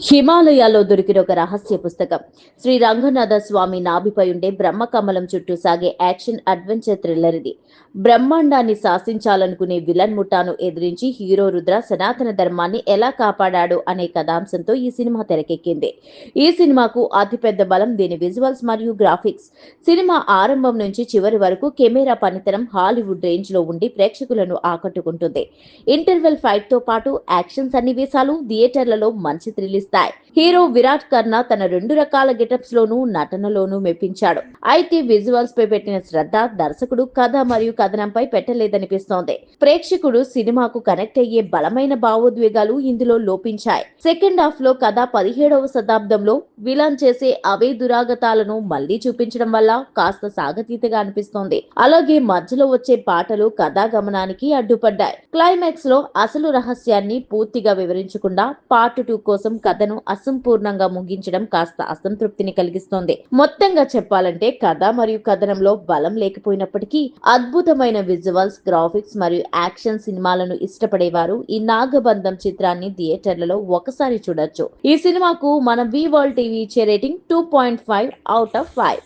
హిమాలయాల్లో దొరికిన ఒక రహస్య పుస్తకం. శ్రీ రంగనాథ స్వామి నాభిపై ఉండే బ్రహ్మకమలం చుట్టూ సాగే యాక్షన్ అడ్వెంచర్ థ్రిల్లర్ ఇది. బ్రహ్మాండాన్ని శాసించాలనుకునే విలన్ ముఠాను ఎదిరించి హీరో రుద్ర సనాతన ధర్మాన్ని ఎలా కాపాడాడు అనే కథాంశంతో ఈ సినిమా తెరకెక్కింది. ఈ సినిమాకు అతిపెద్ద బలం దీని విజువల్స్ మరియు గ్రాఫిక్స్. సినిమా ఆరంభం నుంచి చివరి వరకు కెమెరా పనితనం హాలీవుడ్ రేంజ్ లో ఉండి ప్రేక్షకులను ఆకట్టుకుంటుంది. ఇంటర్వెల్ ఫైట్ తో పాటు యాక్షన్ సన్నివేశాలు థియేటర్లలో మంచి థ్రిల్ ఇస్తాయి. హీరో విరాట్ కర్ణ తన రెండు రకాల గెటప్స్ లోనూ నటనలోనూ మెప్పించాడు. అయితే విజువల్స్ పై పెట్టిన శ్రద్ధ దర్శకుడు కథ మరియు కథనంపై పెట్టలేదనిపిస్తోంది. ప్రేక్షకుడు సినిమాకు కనెక్ట్ అయ్యే బలమైన భావోద్వేగాలు ఇందులో లోపించాయి. సెకండ్ హాఫ్ లో కథ 17వ శతాబ్దంలో విలన్ చేసే అవే దురాగతాలను మళ్లీ చూపించడం వల్ల కాస్త సాగతీతగా అనిపిస్తోంది. అలాగే మధ్యలో వచ్చే పాటలు కథా గమనానికి అడ్డుపడ్డాయి. క్లైమాక్స్ లో అసలు రహస్యాన్ని పూర్తిగా వివరించకుండా పార్ట్ 2 కోసం కథను అసంపూర్ణంగా ముగించడం కాస్త అసంతృప్తిని కలిగిస్తోంది. మొత్తంగా చెప్పాలంటే కథ మరియు కథనంలో బలం లేకపోయినప్పటికీ అద్భుతమైన విజువల్స్, గ్రాఫిక్స్ మరియు యాక్షన్ సినిమాలను ఇష్టపడేవారు ఈ నాగబంధం చిత్రాన్ని థియేటర్లలో ఒకసారి చూడొచ్చు. ఈ సినిమాకు మన వి వరల్డ్ టీవీ ఇచ్చే రేటింగ్ 2.5 out of 5.